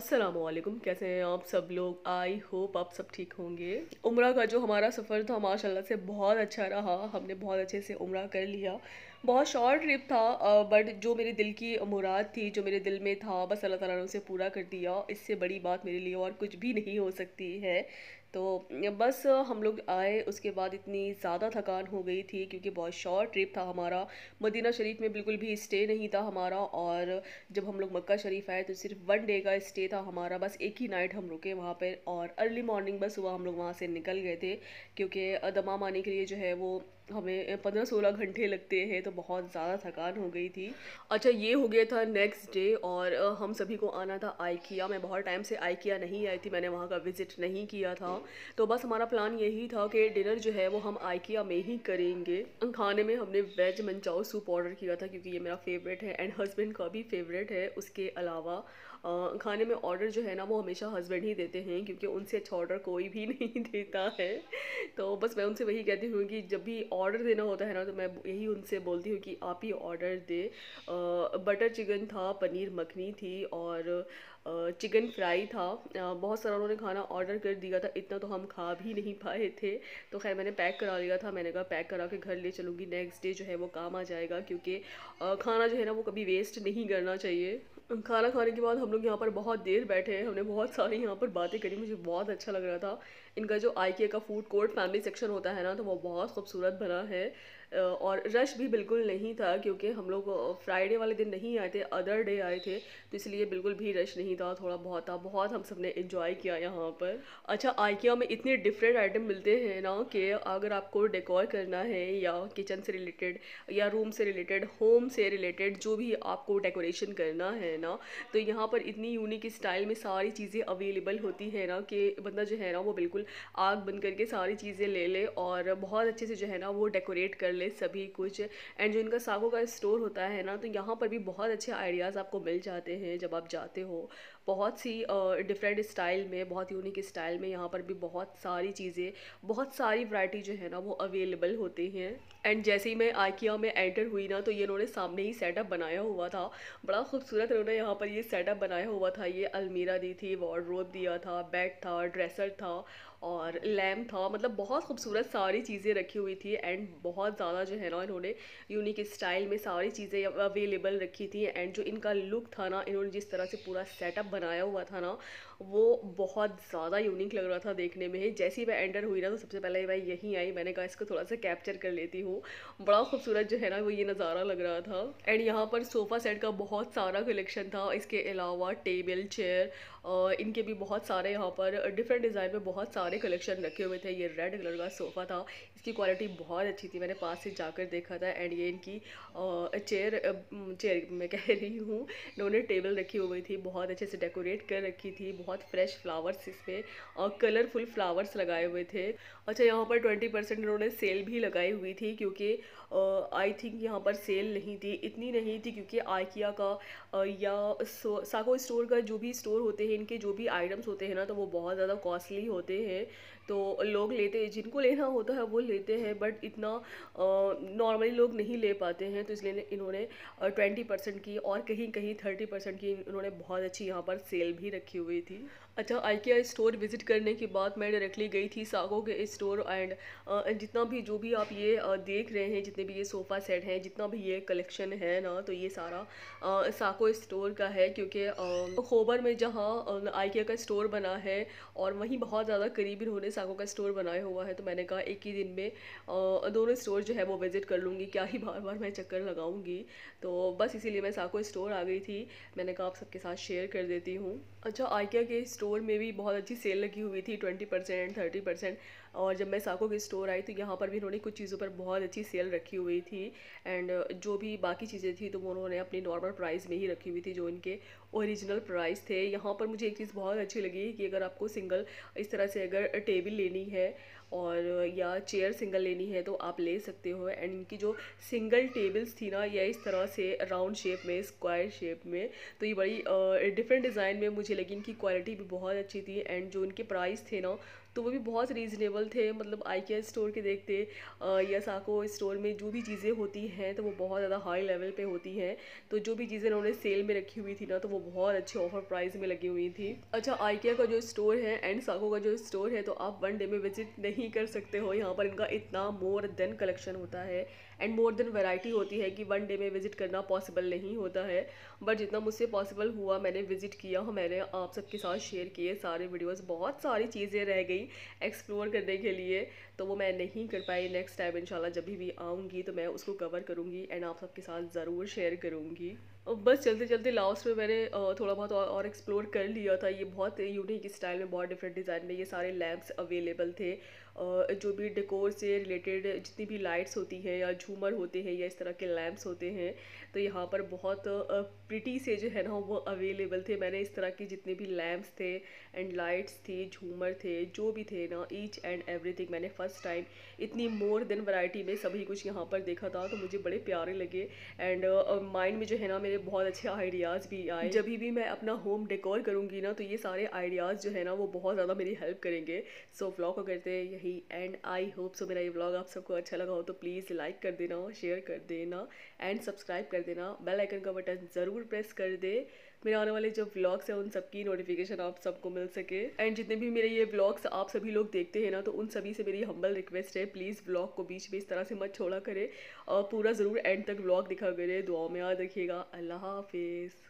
अस्सलामुअलैकुम, कैसे हैं आप सब लोग। आई होप आप सब ठीक होंगे। उम्रा का जो हमारा सफ़र था माशाल्लाह से बहुत अच्छा रहा। हमने बहुत अच्छे से उम्रा कर लिया। बहुत शॉर्ट ट्रिप था, बट जो मेरे दिल की मुराद थी, जो मेरे दिल में था, बस अल्लाह ताला ने उसे पूरा कर दिया। इससे बड़ी बात मेरे लिए और कुछ भी नहीं हो सकती है। तो बस हम लोग आए, उसके बाद इतनी ज़्यादा थकान हो गई थी क्योंकि बहुत शॉर्ट ट्रिप था हमारा। मदीना शरीफ में बिल्कुल भी स्टे नहीं था हमारा, और जब हम लोग मक्का शरीफ आए तो सिर्फ 1 डे का स्टे था हमारा। बस एक ही नाइट हम रुके वहाँ पे, और अर्ली मॉर्निंग बस सुबह हम लोग वहाँ से निकल गए थे क्योंकि दमाम आने के लिए जो है वो हमें 15-16 घंटे लगते हैं, तो बहुत ज़्यादा थकान हो गई थी। अच्छा, ये हो गया था नेक्स्ट डे, और हम सभी को आना था आइकिया। मैं बहुत टाइम से आइकिया नहीं आई थी, मैंने वहाँ का विज़िट नहीं किया था। तो बस हमारा प्लान यही था कि डिनर जो है वो हम आइकिया में ही करेंगे। खाने में हमने वेज मंचाओ सूप ऑर्डर किया था क्योंकि ये मेरा फेवरेट है एंड हस्बैंड का भी फेवरेट है। उसके अलावा खाने में ऑर्डर जो है ना वो हमेशा हस्बैंड ही देते हैं क्योंकि उनसे अच्छा ऑर्डर कोई भी नहीं देता है। तो बस मैं उनसे वही कहती हूँ कि जब भी ऑर्डर देना होता है ना तो मैं यही उनसे बोलती हूँ कि आप ही ऑर्डर दे। बटर चिकन था, पनीर मखनी थी, और चिकन फ्राई था। बहुत सारा उन्होंने खाना ऑर्डर कर दिया था, इतना तो हम खा भी नहीं पाए थे। तो खैर मैंने पैक करा लिया था, मैंने कहा पैक करा के घर ले चलूँगी, नेक्स्ट डे जो है वो काम आ जाएगा क्योंकि खाना जो है ना वो कभी वेस्ट नहीं करना चाहिए। खाना खाने के बाद हम लोग यहाँ पर बहुत देर बैठे हैं, हमने बहुत सारी यहाँ पर बातें करी, मुझे बहुत अच्छा लग रहा था। इनका जो आईके का फूड कोर्ट फैमिली सेक्शन होता है ना तो वो बहुत खूबसूरत बना है। और रश भी बिल्कुल नहीं था क्योंकि हम लोग फ्राइडे वाले दिन नहीं आए थे, अदर डे आए थे, तो इसलिए बिल्कुल भी रश नहीं था। थोड़ा बहुत था, बहुत हम सब ने इन्जॉय किया यहाँ पर। अच्छा, आइकिया में इतने डिफरेंट आइटम मिलते हैं ना कि अगर आपको डेकोर करना है या किचन से रिलेटेड या रूम से रिलेटेड, होम से रिलेटेड, जो भी आपको डेकोरेशन करना है ना, तो यहाँ पर इतनी यूनिक स्टाइल में सारी चीज़ें अवेलेबल होती है ना कि बंदा जो है ना वो बिल्कुल आग बंद करके सारी चीज़ें ले ले और बहुत अच्छे से जो है ना वो डेकोरेट कर ले सभी कुछ। एंड जो इनका सागों का स्टोर होता है ना, तो यहाँ पर भी बहुत अच्छे आइडियाज़ आपको मिल जाते हैं जब आप जाते हो। बहुत सी डिफरेंट स्टाइल में, बहुत यूनिक स्टाइल में यहाँ पर भी बहुत सारी चीज़ें, बहुत सारी वैरायटी जो है ना वो अवेलेबल होती हैं। एंड जैसे ही मैं आइकिया में एंटर हुई ना तो ये इन्होंने सामने ही सेटअप बनाया हुआ था। बड़ा खूबसूरत इन्होंने यहाँ पर ये सेटअप बनाया हुआ था। ये अलमीरा दी थी, वार्डरोब दिया था, बेड था, ड्रेसर था और लैम्प था। मतलब बहुत खूबसूरत सारी चीज़ें रखी हुई थी एंड बहुत ज़्यादा जो है ना इन्होंने यूनिक स्टाइल में सारी चीज़ें अवेलेबल रखी थी। एंड जो इनका लुक था ना, इन्होंने जिस तरह से पूरा सेटअप बनाया हुआ था ना, वो बहुत ज़्यादा यूनिक लग रहा था देखने में। जैसे ही मैं एंटर हुई ना तो सबसे पहले मैं यहीं आई, मैंने कहा इसको थोड़ा सा कैप्चर कर लेती हूँ। बड़ा खूबसूरत जो है ना वो ये नज़ारा लग रहा था। एंड यहाँ पर सोफ़ा सेट का बहुत सारा कलेक्शन था। इसके अलावा टेबल, चेयर, इनके भी बहुत सारे यहाँ पर डिफरेंट डिज़ाइन में बहुत सारे कलेक्शन रखे हुए थे। ये रेड कलर का सोफ़ा था, इसकी क्वालिटी बहुत अच्छी थी, मैंने पास से जाकर देखा था। एंड ये इनकी चेयर मैं कह रही हूँ, इन्होंने टेबल रखी हुई थी, बहुत अच्छे से डेकोरेट कर रखी थी, बहुत फ्रेश फ्लावर्स इसमें और कलरफुल फ्लावर्स लगाए हुए थे। अच्छा, यहाँ पर 20% इन्होंने सेल भी लगाई हुई थी क्योंकि आई थिंक यहाँ पर सेल नहीं थी, इतनी नहीं थी क्योंकि आइकिया का या साको स्टोर का जो भी स्टोर होते हैं, इनके जो भी आइटम्स होते हैं ना तो वो बहुत ज़्यादा कॉस्टली होते हैं। तो लोग लेते हैं, जिनको लेना होता है वो लेते हैं, बट इतना नॉर्मली लोग नहीं ले पाते हैं। तो इसलिए इन्होंने 20% की और कहीं कहीं 30% की इन्होंने बहुत अच्छी यहाँ पर सेल भी रखी हुई थी। अच्छा, आइकिया स्टोर विजिट करने के बाद मैं डायरेक्टली गई थी साको के स्टोर। एंड जितना भी जो भी आप ये देख रहे हैं, जितने भी ये सोफ़ा सेट हैं, जितना भी ये कलेक्शन है ना, तो ये सारा साको स्टोर का है क्योंकि खोबर में जहाँ आइकिया का स्टोर बना है और वहीं बहुत ज़्यादा करीब इन्होंने साको का स्टोर बनाया हुआ है। तो मैंने कहा एक ही दिन में दोनों स्टोर जो है वो विज़िट कर लूँगी, क्या ही बार बार मैं चक्कर लगाऊंगी। तो बस इसीलिए मैं साको स्टोर आ गई थी, मैंने कहा आप सबके साथ शेयर कर देती हूँ। अच्छा, आइकिया के स्टोर में भी बहुत अच्छी सेल लगी हुई थी, 20% 30%। और जब मैं साको के स्टोर आई तो यहाँ पर भी इन्होंने कुछ चीज़ों पर बहुत अच्छी सेल रखी हुई थी। एंड जो भी बाकी चीज़ें थी तो वो उन्होंने अपनी नॉर्मल प्राइस में ही रखी हुई थी, जो इनके ओरिजिनल प्राइस थे। यहाँ पर मुझे एक चीज़ बहुत अच्छी लगी कि अगर आपको सिंगल इस तरह से अगर टेबल लेनी है और या चेयर सिंगल लेनी है तो आप ले सकते हो। एंड इनकी जो सिंगल टेबल्स थी ना, ये इस तरह से राउंड शेप में, स्क्वायर शेप में, तो ये बड़ी डिफरेंट डिज़ाइन में मुझे लगी। इनकी क्वालिटी भी बहुत अच्छी थी एंड जो इनके प्राइस थे ना, तो वो भी बहुत रीज़नेबल थे। मतलब IKEA स्टोर के देखते या साको स्टोर में जो भी चीज़ें होती हैं तो वो बहुत ज़्यादा हाई लेवल पे होती हैं, तो जो भी चीज़ें उन्होंने सेल में रखी हुई थी ना, तो वो बहुत अच्छे ऑफर प्राइस में लगी हुई थी। अच्छा, IKEA का जो स्टोर है एंड साको का जो स्टोर है, तो आप वन डे में विजिट नहीं कर सकते हो। यहाँ पर इनका इतना मोर देन कलेक्शन होता है एंड मोर देन वैरायटी होती है कि वन डे में विजिट करना पॉसिबल नहीं होता है। बट जितना मुझसे पॉसिबल हुआ मैंने विजिट किया, मैंने आप सबके साथ शेयर किए सारे वीडियोस। बहुत सारी चीज़ें रह गई एक्सप्लोर करने के लिए, तो वो मैं नहीं कर पाई। नेक्स्ट टाइम इंशाल्लाह जब भी आऊँगी तो मैं उसको कवर करूँगी एंड आप सबके साथ ज़रूर शेयर करूँगी। बस चलते चलते लास्ट में मैंने थोड़ा बहुत और एक्सप्लोर कर लिया था। ये बहुत यूनिक स्टाइल में, बहुत डिफरेंट डिज़ाइन में ये सारे लैम्प्स अवेलेबल थे। जो भी डेकोर से रिलेटेड जितनी भी लाइट्स होती हैं या झूमर होते हैं या इस तरह के लैम्प्स होते हैं, तो यहाँ पर बहुत प्रिटी से जो है ना वो अवेलेबल थे। मैंने इस तरह के जितने भी लैम्प्स थे एंड लाइट्स थी, झूमर थे, जो भी थे ना, ईच एंड एवरीथिंग मैंने फर्स्ट टाइम इतनी मोर देन वैरायटी में सभी कुछ यहाँ पर देखा था, तो मुझे बड़े प्यारे लगे। एंड माइंड में जो है ना मेरे बहुत अच्छे आइडियाज़ भी आए। जब भी मैं अपना होम डेकोर करूँगी ना, तो ये सारे आइडियाज़ जो है ना वो बहुत ज़्यादा मेरी हेल्प करेंगे। सो व्लॉग को करते हैं यही एंड आई होप सो मेरा ये व्लॉग आप सबको अच्छा लगा हो तो प्लीज़ लाइक कर देना, शेयर कर देना एंड सब्सक्राइब कर देना। बेल आइकन का बटन ज़रूर प्रेस कर दे, मेरे आने वाले जो व्लॉग्स हैं उन सबकी नोटिफिकेशन आप सबको मिल सके। एंड जितने भी मेरे ये व्लॉग्स आप सभी लोग देखते हैं ना, तो उन सभी से मेरी हम्बल रिक्वेस्ट है, प्लीज़ व्लॉग को बीच में इस तरह से मत छोड़ा करें और पूरा ज़रूर एंड तक व्लॉग दिखा करें। दुआओं में याद रखिएगा। अल्लाह हाफिज़।